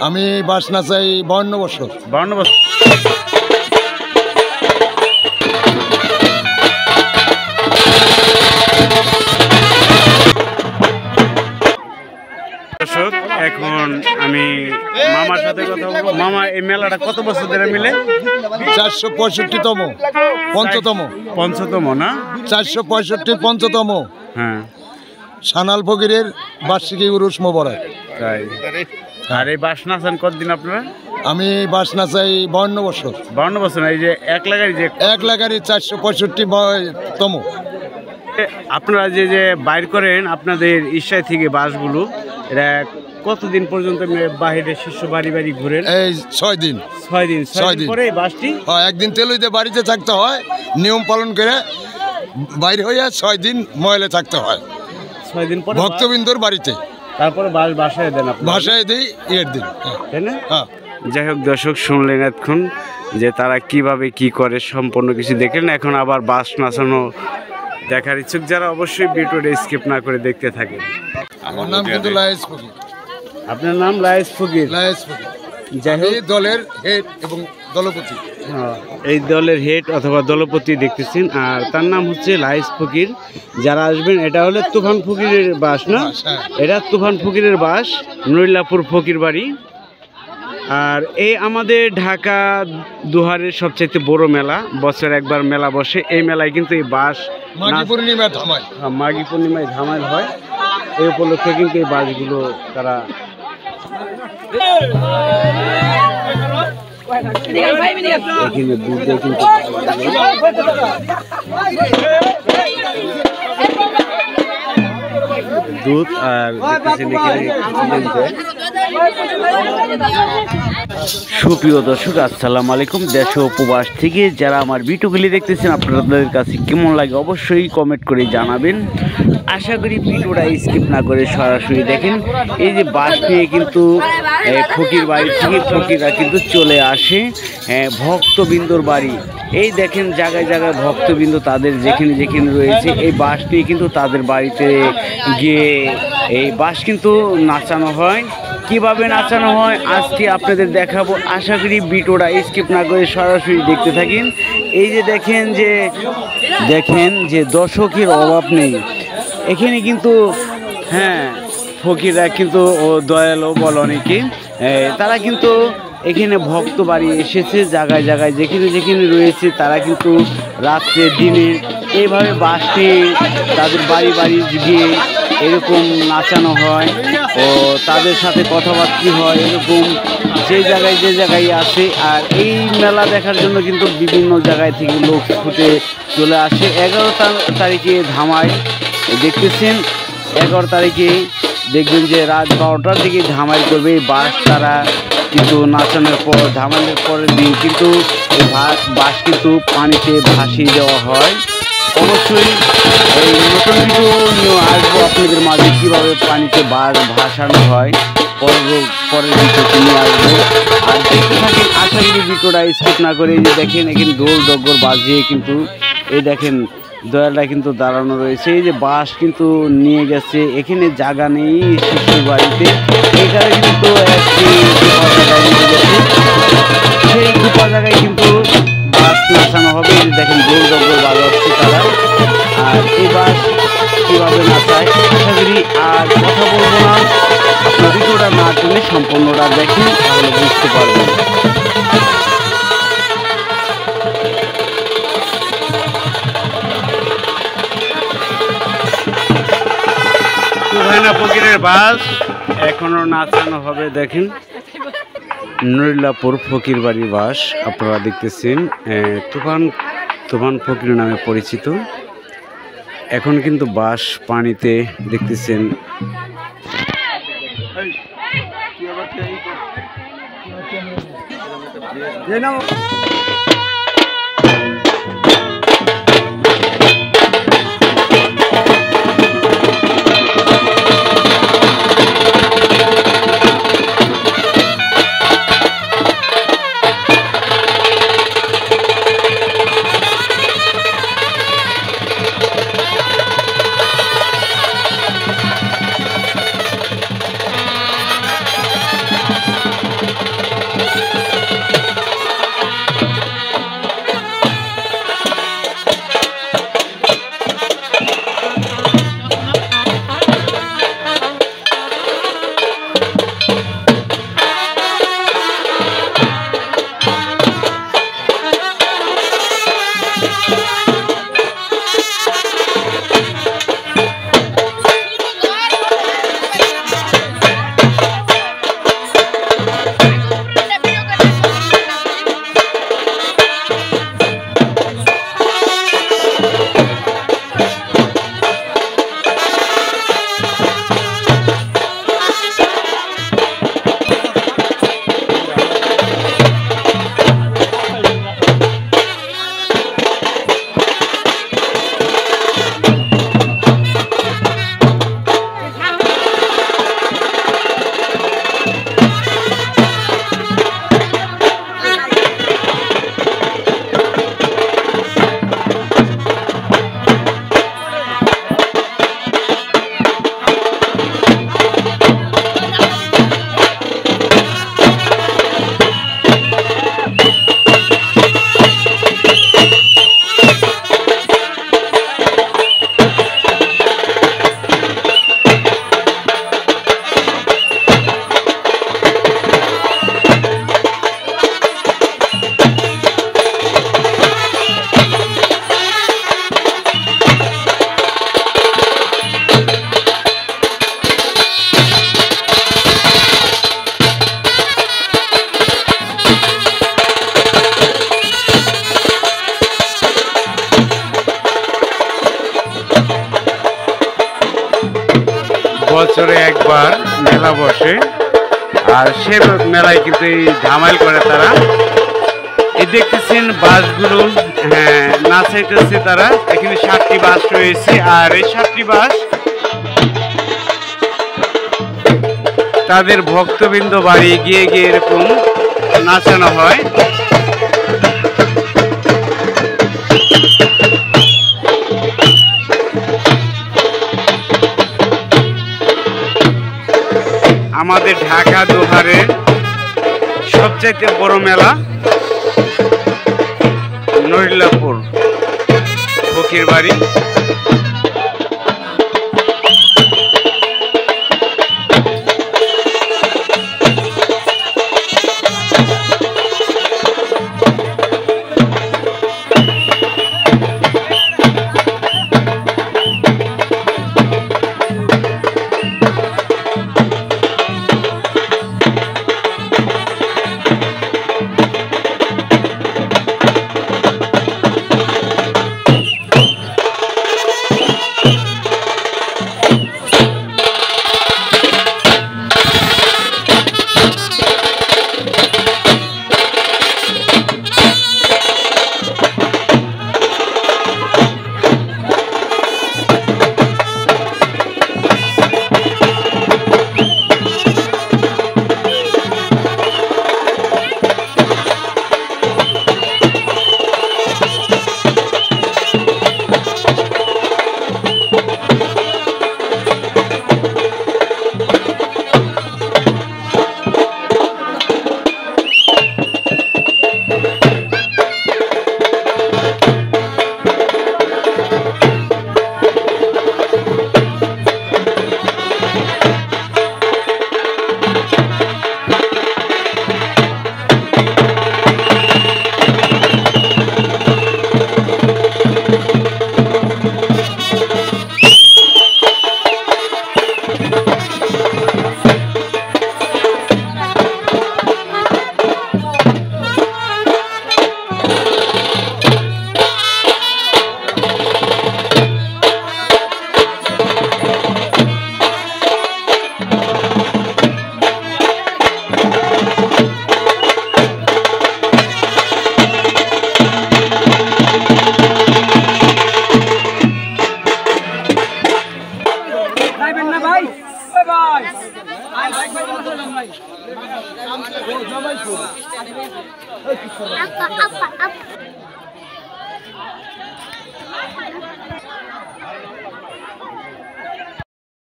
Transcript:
আমি বাসনা চাই 52 বছর। 52 বছর। দর্শক, এখন আমি মামার সাথে কথা বলবো। মামা, এই মেলাটা কত বছর ধরে মিলে? 465তম, পঞ্চতম না? 465 পঞ্চতম। হ্যাঁ, সানাল ফকিরের বার্ষিকী উরুস মোবারক। তাই। আর এই বাস নাচান কতদিন আপনারা? আমি বাসনা চাই 52 বছর। 52 বছর। এই যে এক লাগারি 465তম। আপনারা যে বাইর করেন আপনাদের ইচ্ছায় থেকে বাসগুলো, এটা কতদিন পর্যন্ত বাহিরে শিষ্য বাড়ি বাড়ি ঘুরেন? এই 6 দিন। 6 দিন পরে এই বাসটি একদিন তেলুইতে বাড়িতে থাকতে হয়, নিয়ম পালন করে বাইরে হইয়া 6 দিন ময়লে থাকতে হয়। 6 দিন পরে ভক্তবৃন্দর বাড়িতে, তারপরে বাসায় দেন। বাসায় দিই এর দিন, তাই না? হ্যাঁ। যাই হোক দর্শক, শুনলেন এতক্ষণ যে তারা কিভাবে কি করে, সম্পূর্ণ কিছু দেখলেন। এখন আবার বাস নাচানো দেখার ইচ্ছুক যারা, অবশ্যই ভিডিওটা স্কিপ না করে দেখতে থাকেন। আমার নাম কিন্তু লায়েস ফকির। আপনার নাম লায়েস ফকির? লায়েস ফকির। যাই হোক, দলের হেড এবং দলপতি। এই দলের হেড অথবা দলপতি দেখতেছেন, আর তার নাম হচ্ছে লায়েস ফকির। যারা আসবেন, এটা হলো তুফান ফকিরের বাস না? এটা তুফান ফকিরের বাস, নরিলাপুর ফকির বাড়ি। আর এই আমাদের ঢাকা দুহারের সবচেয়ে বড় মেলা, বছর একবার মেলা বসে। এই মেলায় কিন্তু এই বাস মাঘী পূর্ণিমায় ধামাইল হয়। এই উপলক্ষে কিন্তু এই বাসগুলো তারা এখানে দুধে কিন্তু দুধ আর সুপ্রিয় দর্শক, আসসালামু আলাইকুম। দেশ ও উপবাস থেকে যারা আমার ভিডিওগুলি দেখতেছেন, আপনাদের কাছে কেমন লাগে অবশ্যই কমেন্ট করে জানাবেন। আশা করি ভিডিওটা স্কিপ না করে সরাসরি দেখেন। এই যে বাস নিয়ে কিন্তু ফকির বাড়ি থেকে ফকিররা কিন্তু চলে আসে ভক্তবৃন্দর বাড়ি। এই দেখেন জায়গায় জায়গায় ভক্তবৃন্দ তাদের যেখানে যেখানে রয়েছে, এই বাস নিয়ে কিন্তু তাদের বাড়িতে গিয়ে এই বাস কিন্তু নাচানো হয়। কিভাবে নাচানো হয় আজকে আপনাদের দেখাবো। আশা করি ভিডিওটা স্কিপ না করে সরাসরি দেখতে থাকেন। এই যে দেখেন যে দর্শকের অভাব নেই এখানে কিন্তু। হ্যাঁ, ফকিররা কিন্তু ও দয়ালু বল অনেকে, তারা কিন্তু এখানে ভক্ত বাড়ি এসেছে জায়গায় জায়গায় যেখানে যেখানে রয়েছে। তারা কিন্তু রাত্রে দিনে এইভাবে বাসটি তাদের বাড়ি বাড়ি গিয়ে এরকম নাচানো হয় ও তাদের সাথে কথাবার্তা হয় এরকম যে জায়গায় আছে। আর এই মেলা দেখার জন্য কিন্তু বিভিন্ন জায়গায় থেকে লোক ছুটে চলে আসে। 11 তারিখে ধামাই দেখতেছেন। 11 তারিখে দেখবেন যে রাত 12টার দিকে ধামাই করবে এই বাস। তারা কিন্তু নাচানোর পর ধামাইয়ের পরের দিন কিন্তু এই বাস কিন্তু পানিতে ভাসিয়ে দেওয়া হয়। অবশ্যই এই নতুন ভিডিও নিয়ে আসবো আপনাদের মাঝে, কীভাবে পানিতে বাস ভাসানো হয় পরের ভিডিওতে নিয়ে আসবো। আর দেখতে থাকেন, আশা করি ভিডিওটা স্কিপ না করে। এই যে দেখেন এখানে ঢোল ডগর বাজিয়ে কিন্তু এই দেখেন দয়ালটা কিন্তু দাঁড়ানো রয়েছে। এই যে বাস কিন্তু নিয়ে গেছে, এখানে জায়গা নেই শিশুর বাড়িতে। এখানে কিন্তু একটি জায়গায় নিয়ে গেছে, সেই দুপা জায়গায় কিন্তু বাস নাচানো হবে। এই যে দেখেন ঢোল ডগর বাজাচ্ছে তারা। আর এই বাস কীভাবে নাচায় আশা করি আর কথা বলবো না, আপনার ভিডিওটা না টেনে সম্পূর্ণটা দেখেন, তাহলে বুঝতে পারবেন। তুফানা ফকিরের বাস এখনো নাচানো হবে। দেখেন নরিলাপুর ফকির বাড়ির বাস আপনারা দেখতেছেন, তুফান ফকির নামে পরিচিত। এখন কিন্তু বাস পানিতে দেখতেছেন। বছরে একবার মেলা বসে, আর সে মেলায় কিন্তু এই ধামাইল করে তারা। এই দেখতেছেন বাসগুলো, হ্যাঁ, নাচাইতেছে তারা। এখানে 7টি বাস রয়েছে, আর এই 7টি বাস তাদের ভক্তবৃন্দ বাড়ি গিয়ে গিয়ে এরকম নাচানো হয়। আমাদের ঢাকা দোহারের সবচাইতে বড় মেলা নরিলাপুর ফকির বাড়ি। Apa?